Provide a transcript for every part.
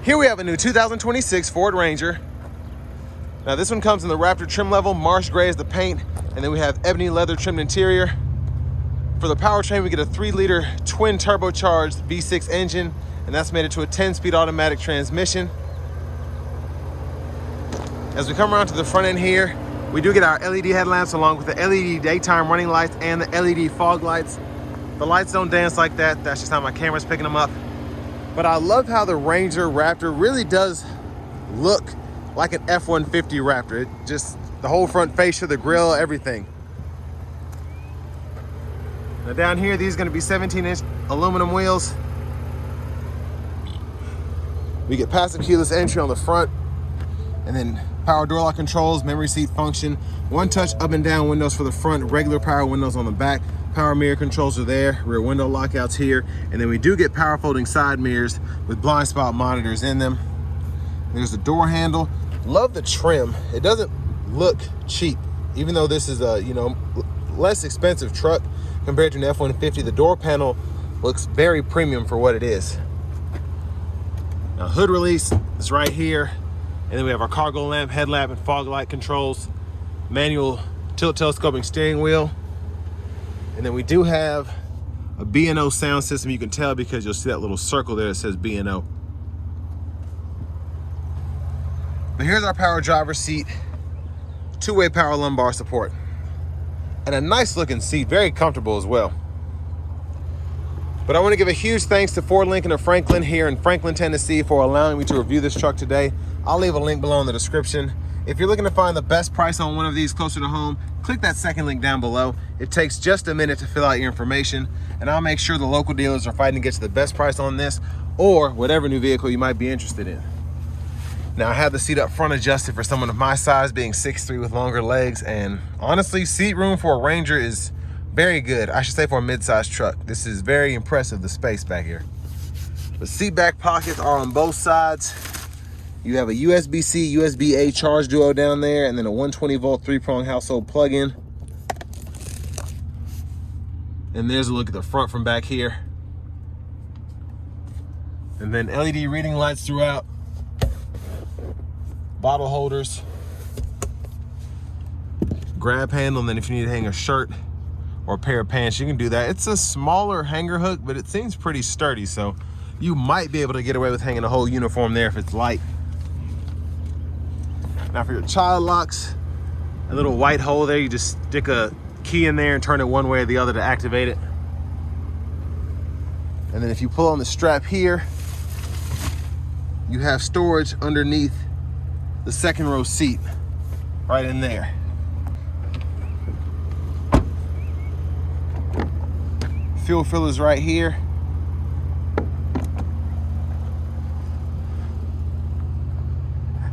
Here we have a new 2026 Ford Ranger. Now this one comes in the Raptor trim level. Marsh gray is the paint, and then we have ebony leather trimmed interior. For the powertrain, we get a 3-liter twin turbocharged V6 engine, and that's made it to a 10-speed automatic transmission. As we come around to the front end here, we do get our LED headlamps along with the LED daytime running lights and the LED fog lights. The lights don't dance like that. That's just how my camera's picking them up. But I love how the Ranger Raptor really does look like an F-150 Raptor. It just, the whole front fascia, the grille, everything. Now down here, these are gonna be 17-inch aluminum wheels. We get passive keyless entry on the front, and then power door lock controls, memory seat function, one-touch up and down windows for the front, regular power windows on the back, power mirror controls are there, rear window lockouts here, and then we do get power folding side mirrors with blind spot monitors in them. There's the door handle. Love the trim. It doesn't look cheap, even though this is a less expensive truck compared to an F-150. The door panel looks very premium for what it is. Now hood release is right here, and then we have our cargo lamp, headlamp, and fog light controls, manual tilt telescoping steering wheel, and then we do have a B&O sound system. You can tell because you'll see that little circle there that says B&O. But here's our power driver's seat, 2-way power lumbar support, and a nice looking seat, very comfortable as well. But I want to give a huge thanks to Ford Lincoln of Franklin here in Franklin, Tennessee for allowing me to review this truck today. I'll leave a link below in the description. If you're looking to find the best price on one of these closer to home, click that second link down below. It takes just a minute to fill out your information, and I'll make sure the local dealers are fighting to get you the best price on this or whatever new vehicle you might be interested in. Now I have the seat up front adjusted for someone of my size, being 6'3" with longer legs, and honestly, seat room for a Ranger is very good. I should say for a mid-sized truck. This is very impressive, the space back here. The seat back pockets are on both sides. You have a USB-C, USB-A charge duo down there, and then a 120-volt 3-prong household plug-in. And there's a look at the front from back here. And then LED reading lights throughout. Bottle holders, grab handle, and then if you need to hang a shirt or a pair of pants, you can do that. It's a smaller hanger hook, but it seems pretty sturdy, so you might be able to get away with hanging a whole uniform there if it's light. Now for your child locks, a little white hole there, you just stick a key in there and turn it one way or the other to activate it. And then if you pull on the strap here, you have storage underneath the second row seat, right in there. Fuel fillers right here.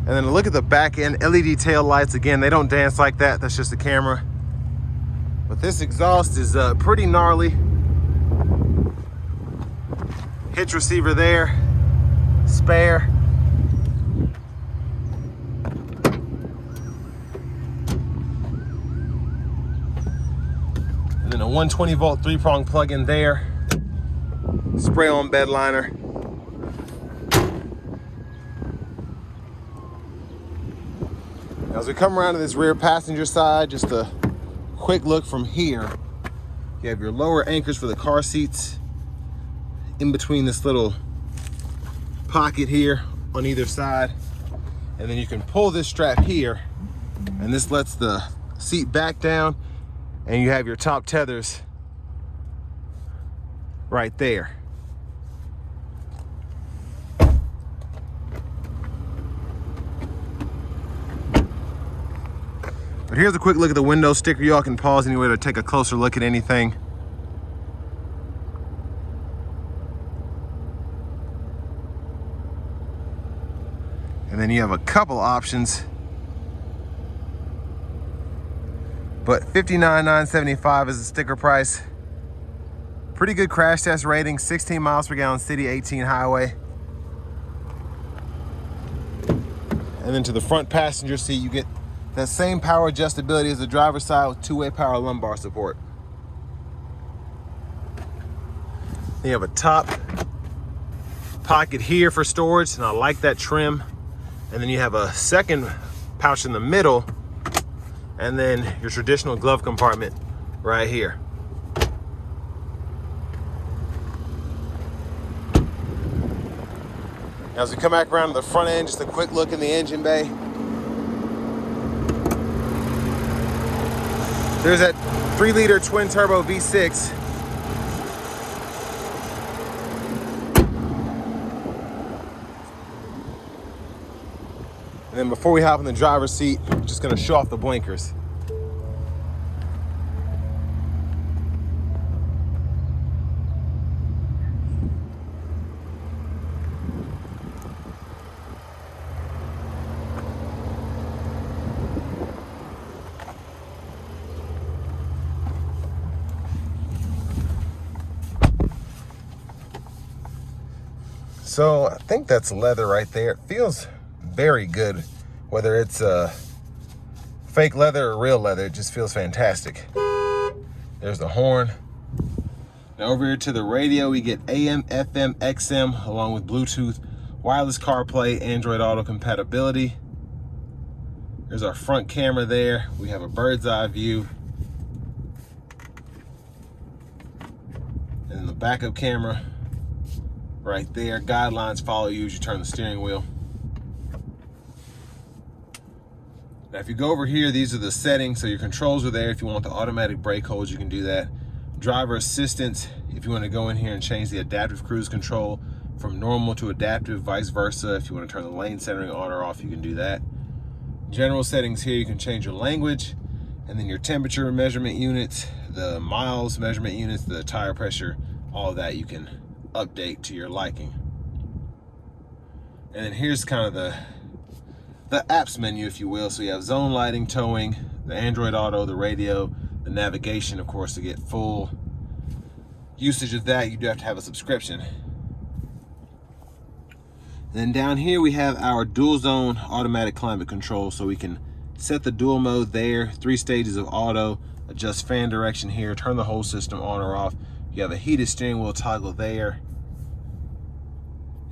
And then look at the back end, LED tail lights. Again, they don't dance like that, that's just the camera. But this exhaust is pretty gnarly. Hitch receiver there, spare. And then a 120-volt 3-prong plug-in there. Spray on bed liner. Now, as we come around to this rear passenger side, just a quick look from here. You have your lower anchors for the car seats in between this little pocket here on either side. And then you can pull this strap here, and this lets the seat back down, and you have your top tethers right there. But here's a quick look at the window sticker. Y'all can pause anywhere to take a closer look at anything. And then you have a couple options. But $59,975 is the sticker price. Pretty good crash test rating, 16 miles per gallon city, 18 highway. And then to the front passenger seat, you get that same power adjustability as the driver's side with 2-way power lumbar support. You have a top pocket here for storage, and I like that trim. And then you have a second pouch in the middle, and then your traditional glove compartment right here. Now, as we come back around to the front end, just a quick look in the engine bay. There's that 3-liter twin turbo V6. And then before we hop in the driver's seat, I'm just gonna show off the blinkers. So I think that's leather right there. It feels very good, whether it's fake leather or real leather. It just feels fantastic. There's the horn. Now over here to the radio, we get AM, FM, XM, along with Bluetooth, wireless CarPlay, Android Auto compatibility. There's our front camera there. We have a bird's eye view. And then the backup camera right there. Guidelines follow you as you turn the steering wheel. Now, if you go over here, these are the settings. So your controls are there. If you want the automatic brake holds, you can do that. Driver assistance, if you want to go in here and change the adaptive cruise control from normal to adaptive, vice versa. If you want to turn the lane centering on or off, you can do that. General settings here, you can change your language, and then your temperature measurement units, the miles measurement units, the tire pressure, all of that you can update to your liking. And then here's kind of the apps menu, if you will. So you have zone lighting, towing, the Android Auto, the radio, the navigation. Of course, to get full usage of that, you do have to have a subscription. And then down here we have our dual zone automatic climate control, so we can set the dual mode there, 3 stages of auto, adjust fan direction here, turn the whole system on or off. You have a heated steering wheel toggle there.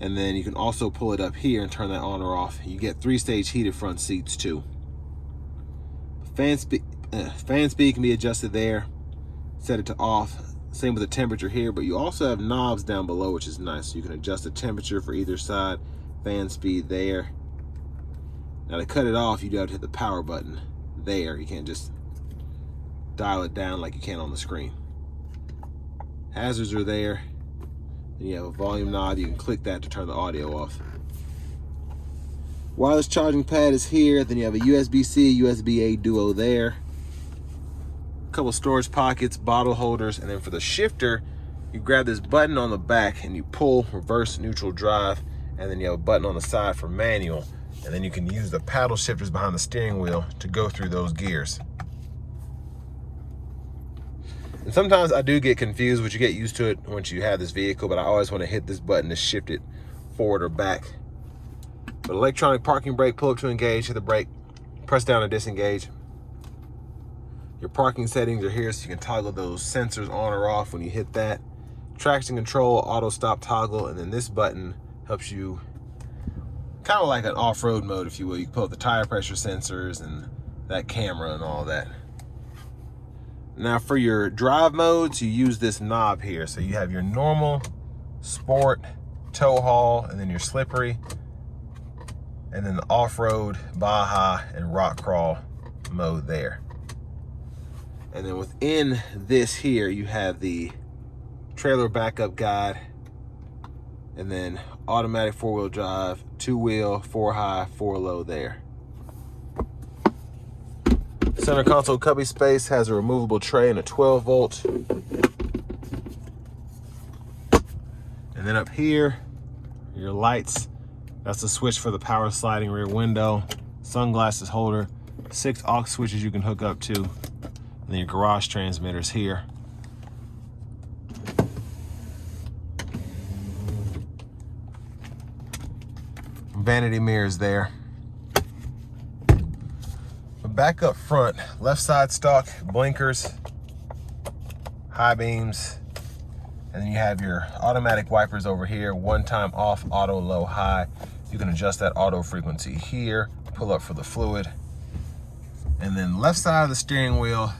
And then you can also pull it up here and turn that on or off. You get 3-stage heated front seats too. Fan speed can be adjusted there. Set it to off. Same with the temperature here, but you also have knobs down below, which is nice. So you can adjust the temperature for either side. Fan speed there. Now to cut it off, you do have to hit the power button there. You can't just dial it down like you can on the screen. Hazards are there. Then you have a volume knob. You can click that to turn the audio off. Wireless charging pad is here. Then you have a USB-C, USB-A duo there. A couple storage pockets, bottle holders, and then for the shifter, you grab this button on the back and you pull reverse neutral drive, and then you have a button on the side for manual, and then you can use the paddle shifters behind the steering wheel to go through those gears. And sometimes I do get confused, but you get used to it once you have this vehicle, but I always want to hit this button to shift it forward or back. But electronic parking brake, pull up to engage, hit the brake, press down to disengage. Your parking settings are here, so you can toggle those sensors on or off when you hit that. Traction control, auto stop toggle, and then this button helps you kind of like an off-road mode, if you will. You can pull up the tire pressure sensors and that camera and all that. Now for your drive modes, you use this knob here. So you have your normal, sport, tow haul, and then your slippery, and then the off-road, Baja, and rock crawl mode there. And then within this here, you have the trailer backup guide, and then automatic 4-wheel drive, 2-wheel, 4-high, 4-low there. Center console cubby space has a removable tray and a 12-volt. And then up here, your lights. That's the switch for the power sliding rear window. Sunglasses holder. 6 aux switches you can hook up to. And then your garage transmitters here. Vanity mirrors there. Back up front, left side stock, blinkers, high beams, And then you have your automatic wipers over here, one time off, auto, low, high. You can adjust that auto frequency here, pull up for the fluid. And then left side of the steering wheel,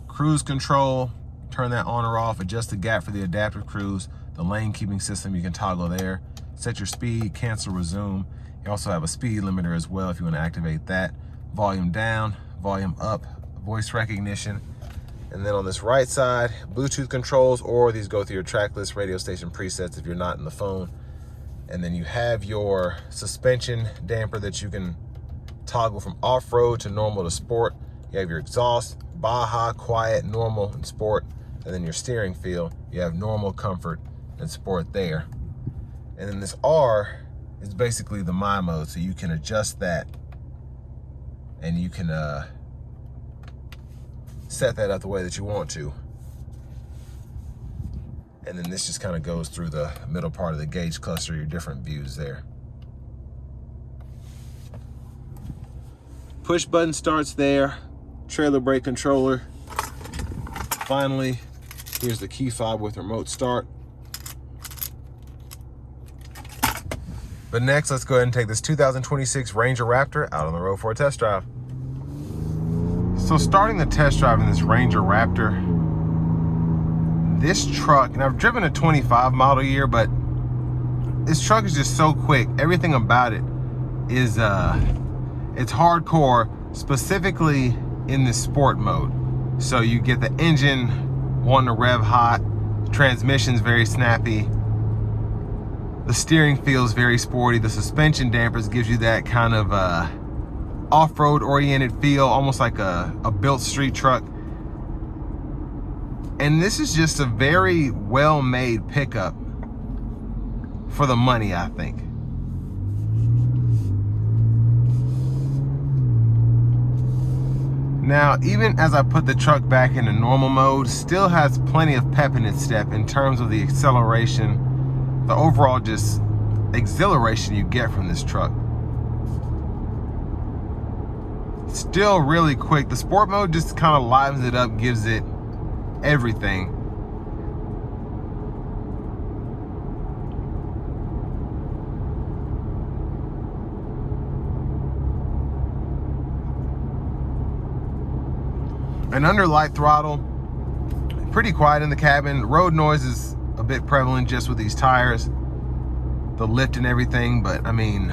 cruise control, turn that on or off, adjust the gap for the adaptive cruise, the lane keeping system, you can toggle there, set your speed, cancel, resume. You also have a speed limiter as well if you want to activate that. Volume down, volume up, voice recognition. And then on this right side, Bluetooth controls, or these go through your track list, radio station presets if you're not in the phone. And then you have your suspension damper that you can toggle from off-road to normal to sport. You have your exhaust, Baja, quiet, normal, and sport. And then your steering feel, you have normal, comfort, and sport there. And then this R is basically the My mode, so you can adjust that and you can set that up the way that you want to. And then this just kind of goes through the middle part of the gauge cluster, your different views there. Push button starts there, trailer brake controller. Finally, here's the key fob with remote start. But next, let's go ahead and take this 2026 Ranger Raptor out on the road for a test drive. So starting the test drive in this Ranger Raptor, this truck, and I've driven a 25 model year, but this truck is just so quick. Everything about it is, it's hardcore, specifically in the sport mode. So you get the engine wanting to rev hot, the transmission's very snappy, the steering feels very sporty, the suspension dampers gives you that kind of off-road oriented feel, almost like a built street truck. And this is just a very well-made pickup for the money, I think. Now, even as I put the truck back into normal mode, still has plenty of pep in its step in terms of the acceleration, the overall just exhilaration you get from this truck. Still really quick. The sport mode just kind of livens it up, gives it everything. And under light throttle, pretty quiet in the cabin. Road noise is a bit prevalent just with these tires, the lift and everything, but I mean,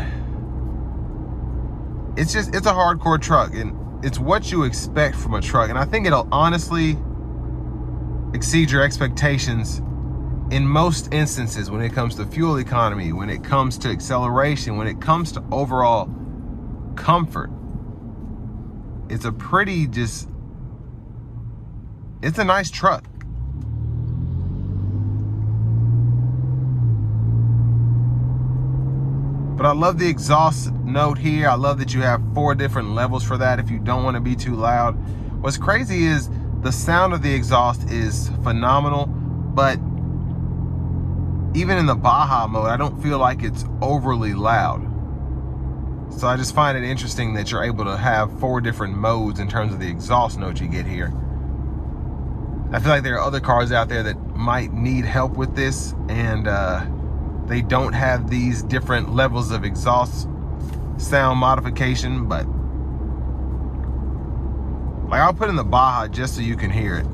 it's a hardcore truck, and it's what you expect from a truck. And I think it'll honestly exceed your expectations in most instances when it comes to fuel economy, when it comes to acceleration, when it comes to overall comfort. It's a pretty it's a nice truck. But I love the exhaust note here. I love that you have 4 different levels for that if you don't want to be too loud. What's crazy is the sound of the exhaust is phenomenal, but even in the Baja mode, I don't feel like it's overly loud. So I just find it interesting that you're able to have 4 different modes in terms of the exhaust note you get here. I feel like there are other cars out there that might need help with this, and they don't have these different levels of exhaust sound modification, but like I'll put in the Baja just so you can hear it.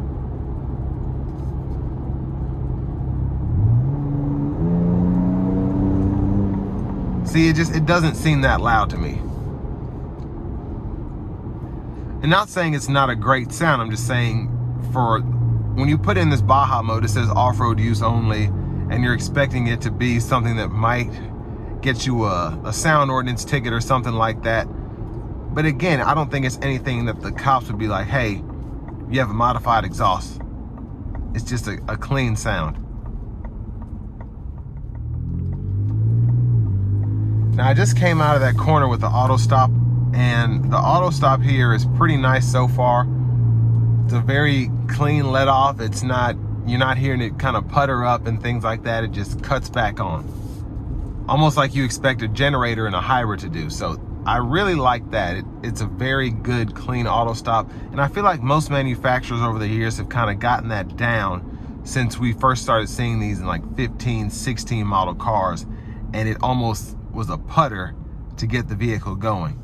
See, it doesn't seem that loud to me. And not saying it's not a great sound, I'm just saying for when you put in this Baja mode, it says off-road use only, and you're expecting it to be something that might get you a sound ordinance ticket or something like that. But again, I don't think it's anything that the cops would be like, hey, you have a modified exhaust. It's just a clean sound. Now I just came out of that corner with the auto stop, and the auto stop here is pretty nice so far. It's a very clean let off. It's not, you're not hearing it kind of putter up and things like that. It just cuts back on. Almost like you expect a generator and a hybrid to do. So I really like that. It's a very good, clean auto stop. And I feel like most manufacturers over the years have kind of gotten that down since we first started seeing these in like 15, 16 model cars, and it almost was a putter to get the vehicle going.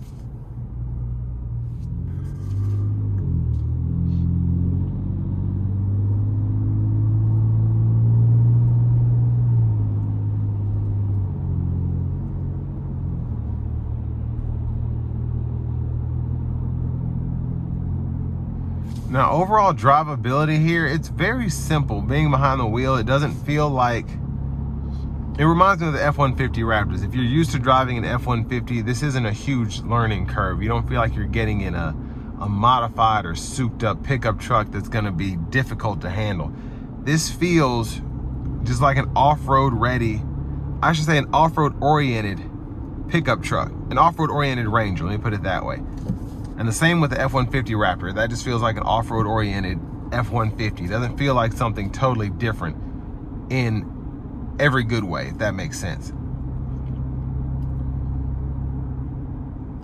Now, overall drivability here, it's very simple. Being behind the wheel, it doesn't feel like, it reminds me of the F-150 Raptors. If you're used to driving an F-150, this isn't a huge learning curve. You don't feel like you're getting in a modified or souped up pickup truck that's gonna be difficult to handle. This feels just like an off-road ready, I should say an off-road oriented pickup truck, an off-road oriented Ranger, let me put it that way. And the same with the F-150 Raptor. That just feels like an off-road oriented F-150. It doesn't feel like something totally different in every good way, if that makes sense.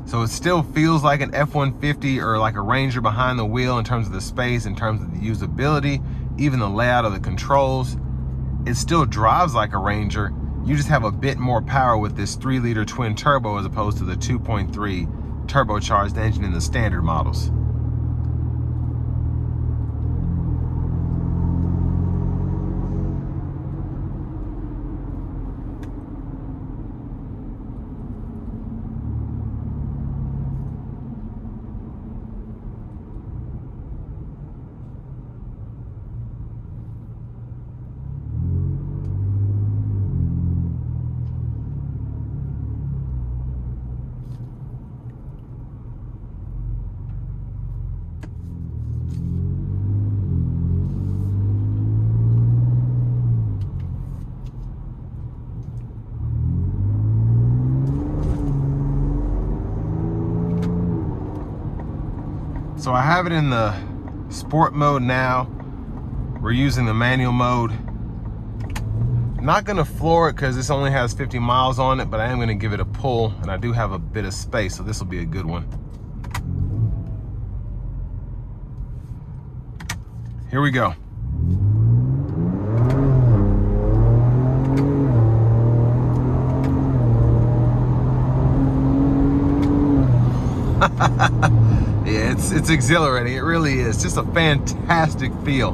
So it still feels like an F-150 or like a Ranger behind the wheel in terms of the space, in terms of the usability, even the layout of the controls. It still drives like a Ranger. You just have a bit more power with this 3-liter twin turbo as opposed to the 2.3 turbocharged engine in the standard models. So I have it in the sport mode now. We're using the manual mode. Not gonna floor it because this only has 50 miles on it, but I am gonna give it a pull, and I do have a bit of space, so this will be a good one. Here we go. Yeah, it's exhilarating. It really is. Just a fantastic feel.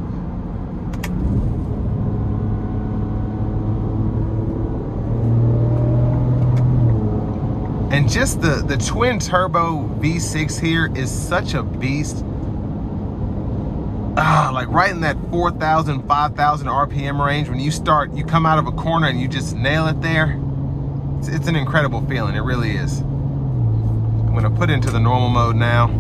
And just the twin turbo V6 here is such a beast. Like right in that 4,000, 5,000 RPM range. When you come out of a corner and you just nail it there. It's an incredible feeling. It really is. I'm gonna put it into the normal mode now.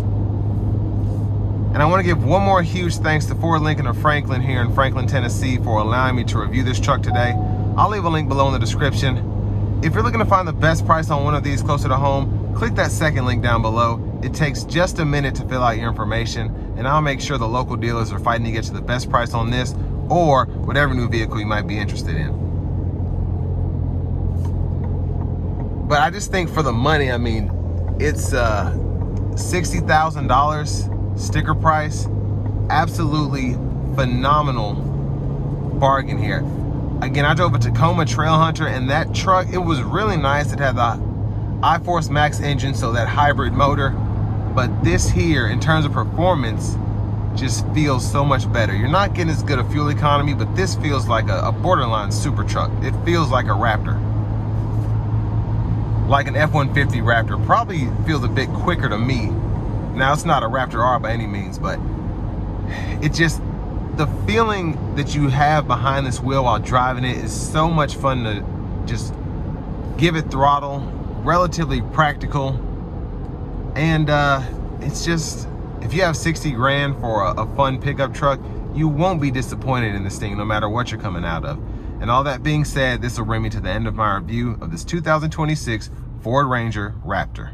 And I want to give one more huge thanks to Ford Lincoln of Franklin here in Franklin, Tennessee for allowing me to review this truck today. I'll leave a link below in the description. If you're looking to find the best price on one of these closer to home, click that second link down below. It takes just a minute to fill out your information, and I'll make sure the local dealers are fighting to get you the best price on this or whatever new vehicle you might be interested in. But I just think for the money, I mean, it's $60,000 sticker price. Absolutely phenomenal bargain here. Again, I drove a Tacoma Trail Hunter, and that truck, it was really nice. It had the iForce Max engine, so that hybrid motor. But this here, in terms of performance, just feels so much better. You're not getting as good a fuel economy, but this feels like a borderline super truck. It feels like a Raptor. Like an F-150 Raptor. Probably feels a bit quicker to me. Now, it's not a Raptor R by any means, but it just, the feeling that you have behind this wheel while driving it is so much fun to just give it throttle, relatively practical. And it's just, if you have 60 grand for a fun pickup truck, you won't be disappointed in this thing no matter what you're coming out of. And all that being said, this will bring me to the end of my review of this 2026 Ford Ranger Raptor.